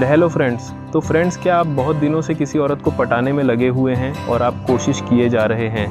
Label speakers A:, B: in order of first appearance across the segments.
A: Hello friends. तो friends, क्या आप बहुत दिनों से किसी औरत को पटाने में लगे हुए हैं और आप कोशिश किए जा रहे हैं,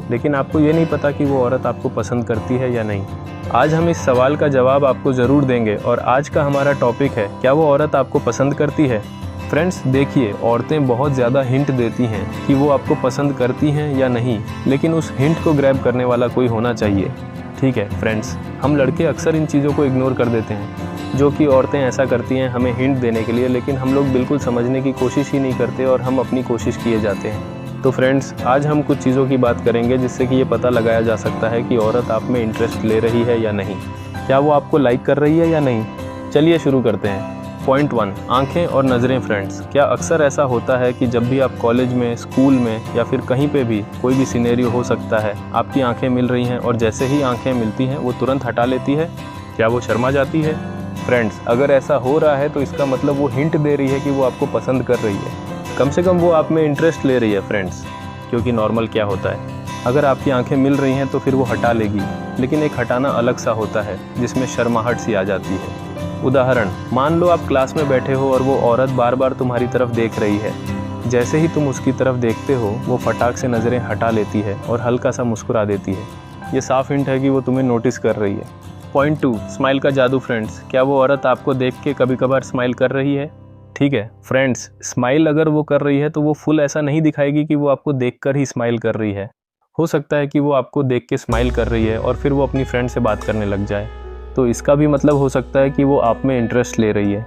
A: लेकिन आपको ये नहीं पता कि वो औरत आपको पसंद करती है या नहीं? आज हम इस सवाल का जवाब आपको ज़रूर देंगे और आज का हमारा टॉपिक है, क्या वो औरत आपको पसंद करती है? फ्रेंड्स देखिए, औरतें बहुत ज़्यादा हिंट देती हैं कि वो आपको पसंद करती हैं या नहीं, लेकिन उस हिंट को ग्रैब करने वाला कोई होना चाहिए। ठीक है फ्रेंड्स, हम लड़के अक्सर इन चीज़ों को इग्नोर कर देते हैं, जो कि औरतें ऐसा करती हैं हमें हिंट देने के लिए, लेकिन हम लोग बिल्कुल समझने की कोशिश ही नहीं करते और हम अपनी कोशिश किए जाते हैं। तो फ्रेंड्स, आज हम कुछ चीज़ों की बात करेंगे जिससे कि ये पता लगाया जा सकता है कि औरत आप में इंटरेस्ट ले रही है या नहीं, क्या वो आपको लाइक कर रही है या नहीं। चलिए शुरू करते हैं। पॉइंट 1, आंखें और नज़रें। फ्रेंड्स, क्या अक्सर ऐसा होता है कि जब भी आप कॉलेज में, स्कूल में या फिर कहीं पे भी कोई भी सिनेरियो हो सकता है, आपकी आंखें मिल रही हैं और जैसे ही आंखें मिलती हैं वो तुरंत हटा लेती है? क्या वो शर्मा जाती है? फ्रेंड्स, अगर ऐसा हो रहा है तो इसका मतलब वो हिंट दे रही है कि वो आपको पसंद कर रही है। कम से कम वो आप में इंटरेस्ट ले रही है फ्रेंड्स, क्योंकि नॉर्मल क्या होता है, अगर आपकी आंखें मिल रही हैं तो फिर वो हटा लेगी, लेकिन एक हटाना अलग सा होता है जिसमें शर्माहट सी आ जाती है। उदाहरण, मान लो आप क्लास में बैठे हो और वो औरत बार बार तुम्हारी तरफ देख रही है। जैसे ही तुम उसकी तरफ देखते हो वो फटाक से नज़रें हटा लेती है और हल्का सा मुस्कुरा देती है। ये साफ हिंट है कि वो तुम्हें नोटिस कर रही है। पॉइंट 2, स्माइल का जादू। फ्रेंड्स, क्या वो औरत आपको देख के कभी कभार स्माइल कर रही है? ठीक है फ्रेंड्स, स्माइल अगर वो कर रही है तो वो फुल ऐसा नहीं दिखाएगी कि वो आपको देखकर ही स्माइल कर रही है। हो सकता है कि वो आपको देख के स्माइल कर रही है और फिर वो अपनी फ्रेंड से बात करने लग जाए, तो इसका भी मतलब हो सकता है कि वो आप में इंटरेस्ट ले रही है।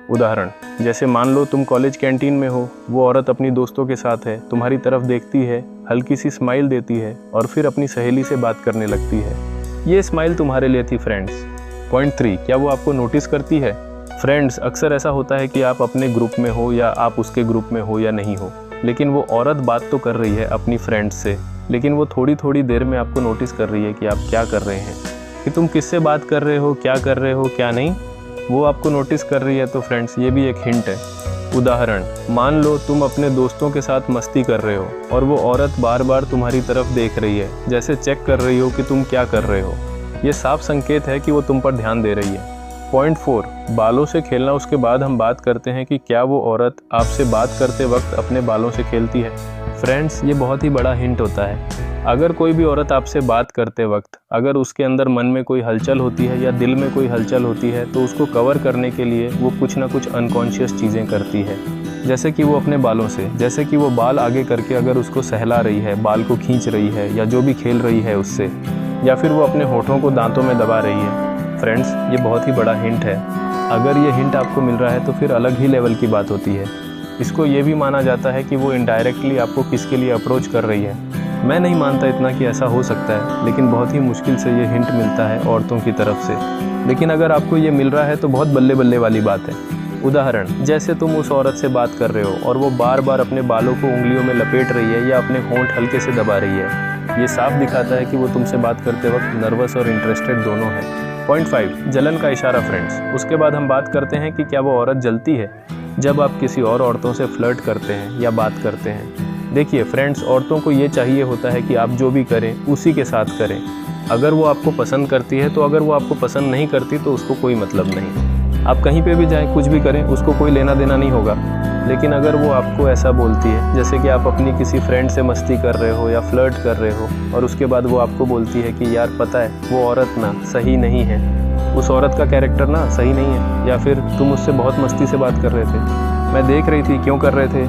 A: उदाहरण, जैसे मान लो तुम कॉलेज कैंटीन में हो, वो औरत अपनी दोस्तों के साथ है, तुम्हारी तरफ देखती है, हल्की सी स्माइल देती है और फिर अपनी सहेली से बात करने लगती है। ये स्माइल तुम्हारे लिए थी फ्रेंड्स। पॉइंट 3, क्या वो आपको नोटिस करती है? फ्रेंड्स, अक्सर ऐसा होता है कि आप अपने ग्रुप में हो या आप उसके ग्रुप में हो या नहीं हो, लेकिन वो औरत बात तो कर रही है अपनी फ्रेंड्स से, लेकिन वो थोड़ी थोड़ी देर में आपको नोटिस कर रही है कि आप क्या कर रहे हैं, कि तुम किससे बात कर रहे हो, क्या कर रहे हो, क्या नहीं, वो आपको नोटिस कर रही है। तो फ्रेंड्स, ये भी एक हिंट है। उदाहरण, मान लो तुम अपने दोस्तों के साथ मस्ती कर रहे हो और वो औरत बार बार तुम्हारी तरफ देख रही है, जैसे चेक कर रही हो कि तुम क्या कर रहे हो। ये साफ संकेत है कि वो तुम पर ध्यान दे रही है। पॉइंट 4, बालों से खेलना। उसके बाद हम बात करते हैं कि क्या वो औरत आपसे बात करते वक्त अपने बालों से खेलती है? फ्रेंड्स, ये बहुत ही बड़ा हिंट होता है। अगर कोई भी औरत आपसे बात करते वक्त अगर उसके अंदर मन में कोई हलचल होती है या दिल में कोई हलचल होती है, तो उसको कवर करने के लिए वो कुछ ना कुछ अनकॉन्शियस चीज़ें करती है। जैसे कि वो अपने बालों से, जैसे कि वो बाल आगे करके अगर उसको सहला रही है, बाल को खींच रही है या जो भी खेल रही है उससे, या फिर वो अपने होठों को दांतों में दबा रही है। फ्रेंड्स, ये बहुत ही बड़ा हिंट है। अगर ये हिंट आपको मिल रहा है तो फिर अलग ही लेवल की बात होती है। इसको ये भी माना जाता है कि वो इनडायरेक्टली आपको किसके लिए अप्रोच कर रही है। मैं नहीं मानता इतना कि ऐसा हो सकता है, लेकिन बहुत ही मुश्किल से ये हिंट मिलता है औरतों की तरफ से। लेकिन अगर आपको ये मिल रहा है तो बहुत बल्ले बल्ले वाली बात है। उदाहरण, जैसे तुम उस औरत से बात कर रहे हो और वो बार बार अपने बालों को उंगलियों में लपेट रही है या अपने होंठ हल्के से दबा रही है। ये साफ दिखाता है कि वो तुमसे बात करते वक्त नर्वस और इंटरेस्टेड दोनों है। पॉइंट 5, जलन का इशारा। फ्रेंड्स, उसके बाद हम बात करते हैं कि क्या वो औरत जलती है जब आप किसी और औरतों से फ्लर्ट करते हैं या बात करते हैं। देखिए फ्रेंड्स, औरतों को ये चाहिए होता है कि आप जो भी करें उसी के साथ करें। अगर वो आपको पसंद करती है तो, अगर वो आपको पसंद नहीं करती तो उसको कोई मतलब नहीं। आप कहीं पे भी जाएं, कुछ भी करें, उसको कोई लेना देना नहीं होगा। लेकिन अगर वो आपको ऐसा बोलती है, जैसे कि आप अपनी किसी फ्रेंड से मस्ती कर रहे हो या फ्लर्ट कर रहे हो और उसके बाद वो आपको बोलती है कि यार पता है वो औरत ना सही नहीं है, उस औरत का कैरेक्टर ना सही नहीं है, या फिर तुम उससे बहुत मस्ती से बात कर रहे थे, मैं देख रही थी क्यों कर रहे थे,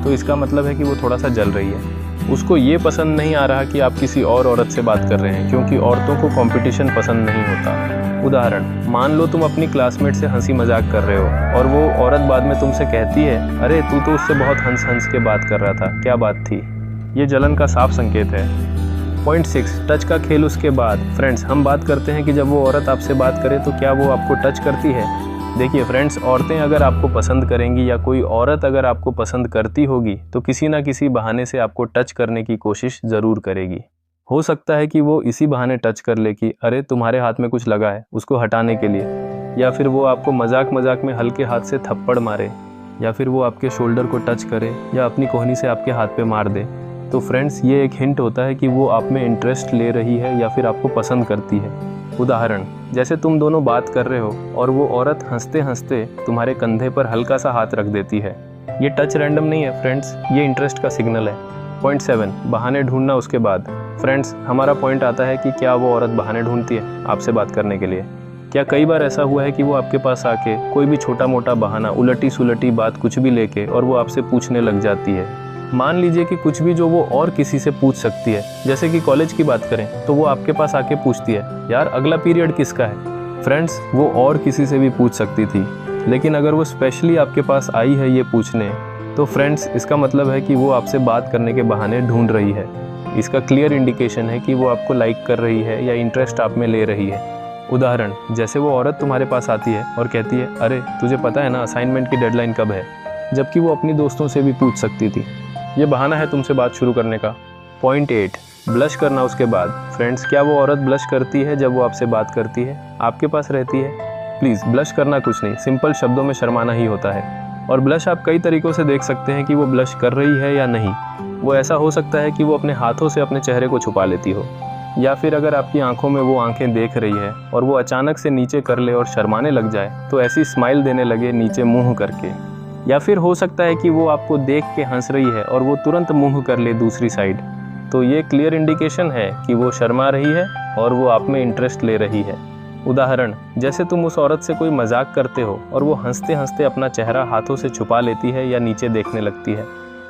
A: तो इसका मतलब है कि वो थोड़ा सा जल रही है। उसको ये पसंद नहीं आ रहा कि आप किसी और औरत से बात कर रहे हैं, क्योंकि औरतों को कंपटीशन पसंद नहीं होता। उदाहरण, मान लो तुम अपनी क्लासमेट से हंसी मजाक कर रहे हो और वो औरत बाद में तुमसे कहती है, अरे तू तो उससे बहुत हंस हंस के बात कर रहा था, क्या बात थी? ये जलन का साफ संकेत है। पॉइंट 6, टच का खेल। उसके बाद फ्रेंड्स, हम बात करते हैं कि जब वो औरत आपसे बात करे तो क्या वो आपको टच करती है? देखिए फ्रेंड्स, औरतें अगर आपको पसंद करेंगी या कोई औरत अगर आपको पसंद करती होगी तो किसी ना किसी बहाने से आपको टच करने की कोशिश ज़रूर करेगी। हो सकता है कि वो इसी बहाने टच कर ले कि अरे तुम्हारे हाथ में कुछ लगा है, उसको हटाने के लिए, या फिर वो आपको मजाक मजाक में हल्के हाथ से थप्पड़ मारे, या फिर वो आपके शोल्डर को टच करे या अपनी कोहनी से आपके हाथ पे मार दे। तो फ्रेंड्स, ये एक हिंट होता है कि वो आप में इंटरेस्ट ले रही है या फिर आपको पसंद करती है। उदाहरण, जैसे तुम दोनों बात कर रहे हो और वो औरत हंसते हंसते तुम्हारे कंधे पर हल्का सा हाथ रख देती है। ये टच रैंडम नहीं है फ्रेंड्स, ये इंटरेस्ट का सिग्नल है। पॉइंट 7, बहाने ढूंढना उसके बाद। फ्रेंड्स, हमारा पॉइंट आता है कि क्या वो औरत बहाने ढूंढती है आपसे बात करने के लिए? क्या कई बार ऐसा हुआ है कि वो आपके पास आके कोई भी छोटा मोटा बहाना, उलटी सुलटी बात कुछ भी लेके और वो आपसे पूछने लग जाती है? मान लीजिए कि कुछ भी जो वो और किसी से पूछ सकती है, जैसे कि कॉलेज की बात करें तो वो आपके पास आके पूछती है, यार अगला पीरियड किसका है? फ्रेंड्स, वो और किसी से भी पूछ सकती थी, लेकिन अगर वो स्पेशली आपके पास आई है ये पूछने, तो फ्रेंड्स इसका मतलब है कि वो आपसे बात करने के बहाने ढूंढ रही है। इसका क्लियर इंडिकेशन है कि वो आपको लाइक कर रही है या इंटरेस्ट आप में ले रही है। उदाहरण, जैसे वो औरत तुम्हारे पास आती है और कहती है, अरे तुझे पता है ना असाइनमेंट की डेडलाइन कब है? जबकि वो अपनी दोस्तों से भी पूछ सकती थी। ये बहाना है तुमसे बात शुरू करने का। पॉइंट 8, ब्लश करना उसके बाद। फ्रेंड्स, क्या वो औरत ब्लश करती है जब वो आपसे बात करती है, आपके पास रहती है? प्लीज़, ब्लश करना कुछ नहीं, सिंपल शब्दों में शर्माना ही होता है। और ब्लश आप कई तरीक़ों से देख सकते हैं कि वो ब्लश कर रही है या नहीं। वो ऐसा हो सकता है कि वो अपने हाथों से अपने चेहरे को छुपा लेती हो, या फिर अगर आपकी आंखों में वो आंखें देख रही है और वो अचानक से नीचे कर ले और शर्माने लग जाए तो ऐसी स्माइल देने लगे नीचे मुंह करके। या फिर हो सकता है कि वो आपको देख के हंस रही है और वो तुरंत मुंह कर ले दूसरी साइड। तो ये क्लियर इंडिकेशन है कि वो शर्मा रही है और वो आप में इंटरेस्ट ले रही है। उदाहरण, जैसे तुम उस औरत से कोई मजाक करते हो और वो हंसते हंसते अपना चेहरा हाथों से छुपा लेती है या नीचे देखने लगती है।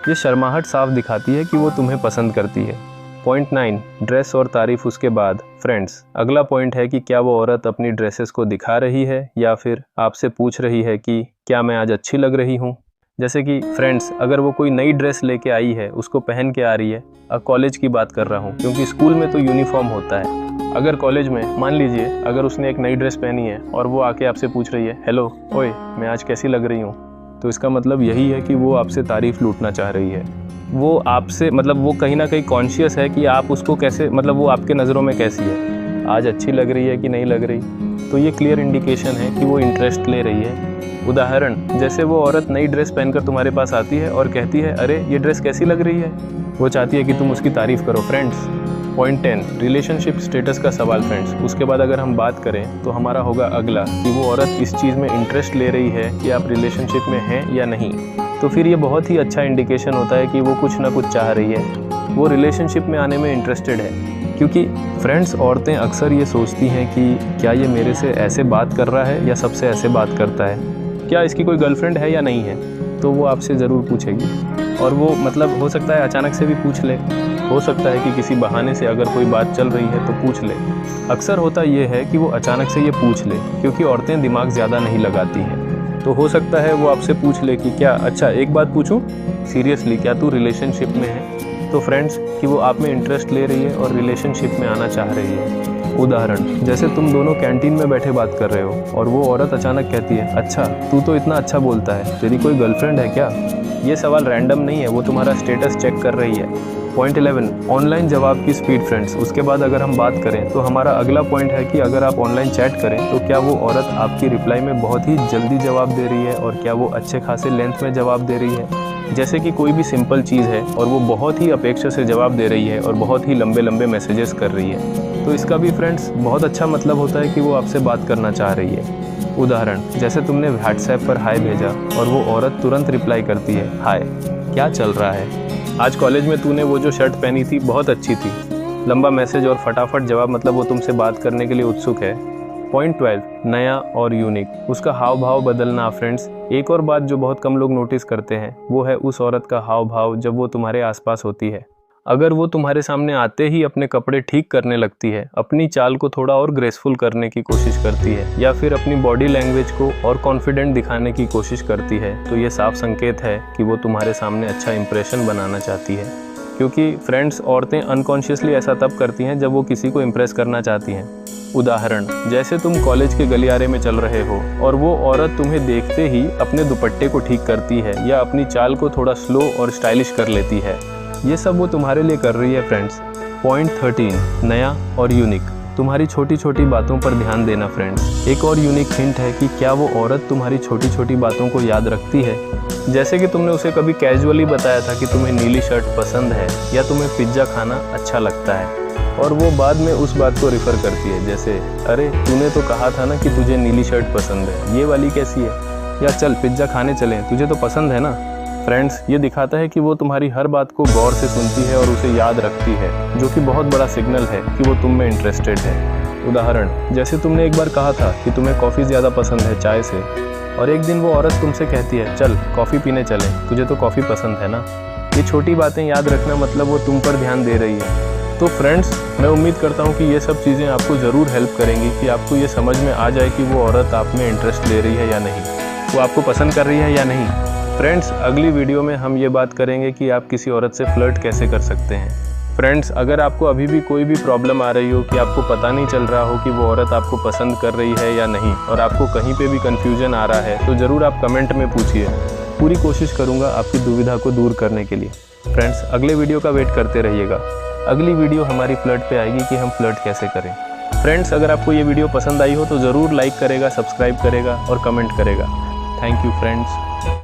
A: ये शर्माहट साफ दिखाती है कि वो तुम्हें पसंद करती है। पॉइंट 9, ड्रेस और तारीफ उसके बाद। फ्रेंड्स, अगला पॉइंट है कि क्या वो औरत अपनी ड्रेसेस को दिखा रही है या फिर आपसे पूछ रही है कि क्या मैं आज अच्छी लग रही हूँ। जैसे कि फ्रेंड्स, अगर वो कोई नई ड्रेस लेके आई है, उसको पहन के आ रही है, कॉलेज की बात कर रहा हूँ क्योंकि स्कूल में तो यूनिफॉर्म होता है। अगर कॉलेज में मान लीजिए अगर उसने एक नई ड्रेस पहनी है और वो आके आपसे पूछ रही है, हेलो ओए मैं आज कैसी लग रही हूँ, तो इसका मतलब यही है कि वो आपसे तारीफ़ लूटना चाह रही है। वो आपसे वो कहीं ना कहीं कॉन्शियस है कि आप उसको कैसे, वो आपके नज़रों में कैसी है, आज अच्छी लग रही है कि नहीं लग रही। तो ये क्लियर इंडिकेशन है कि वो इंटरेस्ट ले रही है। उदाहरण, जैसे वो औरत नई ड्रेस पहनकर तुम्हारे पास आती है और कहती है, अरे ये ड्रेस कैसी लग रही है? वो चाहती है कि तुम उसकी तारीफ़ करो। फ्रेंड्स, पॉइंट 10, रिलेशनशिप स्टेटस का सवाल। फ्रेंड्स, उसके बाद अगर हम बात करें तो हमारा होगा अगला कि वो औरत इस चीज़ में इंटरेस्ट ले रही है कि आप रिलेशनशिप में हैं या नहीं। तो फिर ये बहुत ही अच्छा इंडिकेशन होता है कि वो कुछ ना कुछ चाह रही है, वो रिलेशनशिप में आने में इंटरेस्टेड है। क्योंकि फ्रेंड्स, औरतें अक्सर ये सोचती हैं कि क्या ये मेरे से ऐसे बात कर रहा है या सबसे ऐसे बात करता है, क्या इसकी कोई गर्लफ्रेंड है या नहीं है। तो वो आपसे ज़रूर पूछेगी और वो हो सकता है अचानक से भी पूछ ले, हो सकता है कि किसी बहाने से अगर कोई बात चल रही है तो पूछ ले। अक्सर होता ये है कि वो अचानक से ये पूछ ले क्योंकि औरतें दिमाग ज़्यादा नहीं लगाती हैं। तो हो सकता है वो आपसे पूछ ले कि क्या, अच्छा एक बात पूछूं, सीरियसली क्या तू रिलेशनशिप में है? तो फ्रेंड्स, कि वो आप में इंटरेस्ट ले रही है और रिलेशनशिप में आना चाह रही है। उदाहरण, जैसे तुम दोनों कैंटीन में बैठे बात कर रहे हो और वो औरत अचानक कहती है, अच्छा तू तो इतना अच्छा बोलता है, तेरी कोई गर्लफ्रेंड है क्या? ये सवाल रैंडम नहीं है, वो तुम्हारा स्टेटस चेक कर रही है। पॉइंट 11, ऑनलाइन जवाब की स्पीड। फ्रेंड्स, उसके बाद अगर हम बात करें तो हमारा अगला पॉइंट है कि अगर आप ऑनलाइन चैट करें तो क्या वो औरत आपकी रिप्लाई में बहुत ही जल्दी जवाब दे रही है और क्या वो अच्छे खासे लेंथ में जवाब दे रही है। जैसे कि कोई भी सिंपल चीज़ है और वो बहुत ही अपेक्षा से जवाब दे रही है और बहुत ही लंबे लंबे मैसेजेस कर रही है, तो इसका भी फ्रेंड्स बहुत अच्छा मतलब होता है कि वो आपसे बात करना चाह रही है। उदाहरण, जैसे तुमने व्हाट्सएप पर हाय भेजा और वो औरत तुरंत रिप्लाई करती है, हाय क्या चल रहा है, आज कॉलेज में तूने वो जो शर्ट पहनी थी बहुत अच्छी थी। लंबा मैसेज और फटाफट जवाब, वो तुमसे बात करने के लिए उत्सुक है। पॉइंट 12, नया और यूनिक, उसका हाव भाव बदलना। फ्रेंड्स, एक और बात जो बहुत कम लोग नोटिस करते हैं वो है उस औरत का हाव भाव जब वो तुम्हारे आसपास होती है। अगर वो तुम्हारे सामने आते ही अपने कपड़े ठीक करने लगती है, अपनी चाल को थोड़ा और ग्रेसफुल करने की कोशिश करती है या फिर अपनी बॉडी लैंग्वेज को और कॉन्फिडेंट दिखाने की कोशिश करती है, तो ये साफ संकेत है कि वो तुम्हारे सामने अच्छा इंप्रेशन बनाना चाहती है। क्योंकि फ्रेंड्स, औरतें अनकॉन्शियसली ऐसा तब करती हैं जब वो किसी को इम्प्रेस करना चाहती हैं। उदाहरण, जैसे तुम कॉलेज के गलियारे में चल रहे हो और वो औरत तुम्हें देखते ही अपने दुपट्टे को ठीक करती है या अपनी चाल को थोड़ा स्लो और स्टाइलिश कर लेती है। ये सब वो तुम्हारे लिए कर रही है। फ्रेंड्स, पॉइंट 13, नया और यूनिक, तुम्हारी छोटी छोटी बातों पर ध्यान देना। फ्रेंड्स, एक और यूनिक हिंट है कि क्या वो औरत तुम्हारी छोटी छोटी बातों को याद रखती है। जैसे कि तुमने उसे कभी कैजुअली बताया था कि तुम्हें नीली शर्ट पसंद है या तुम्हें पिज्ज़ा खाना अच्छा लगता है, और वो बाद में उस बात को रिफ़र करती है, जैसे अरे तूने तो कहा था ना कि तुझे नीली शर्ट पसंद है, ये वाली कैसी है, या चल पिज्ज़ा खाने चलें, तुझे तो पसंद है ना। फ्रेंड्स, ये दिखाता है कि वो तुम्हारी हर बात को गौर से सुनती है और उसे याद रखती है, जो कि बहुत बड़ा सिग्नल है कि वो तुम में इंटरेस्टेड है। उदाहरण, जैसे तुमने एक बार कहा था कि तुम्हें कॉफ़ी ज़्यादा पसंद है चाय से, और एक दिन वो औरत तुमसे कहती है चल कॉफ़ी पीने चलें, तुझे तो कॉफ़ी पसंद है ना। ये छोटी बातें याद रखना मतलब वो तुम पर ध्यान दे रही है। तो फ्रेंड्स, मैं उम्मीद करता हूँ कि ये सब चीज़ें आपको ज़रूर हेल्प करेंगी कि आपको ये समझ में आ जाए कि वो औरत आप में इंटरेस्ट ले रही है या नहीं, वो आपको पसंद कर रही है या नहीं। फ्रेंड्स, अगली वीडियो में हम ये बात करेंगे कि आप किसी औरत से फ्लर्ट कैसे कर सकते हैं। फ्रेंड्स, अगर आपको अभी भी कोई भी प्रॉब्लम आ रही हो कि आपको पता नहीं चल रहा हो कि वो औरत आपको पसंद कर रही है या नहीं, और आपको कहीं पे भी कन्फ्यूजन आ रहा है, तो ज़रूर आप कमेंट में पूछिए। पूरी कोशिश करूँगा आपकी दुविधा को दूर करने के लिए। फ्रेंड्स, अगले वीडियो का वेट करते रहिएगा। अगली वीडियो हमारी फ्लर्ट पे आएगी कि हम फ्लर्ट कैसे करें। फ्रेंड्स, अगर आपको ये वीडियो पसंद आई हो तो ज़रूर लाइक करेगा, सब्सक्राइब करेगा और कमेंट करेगा। Thank you friends.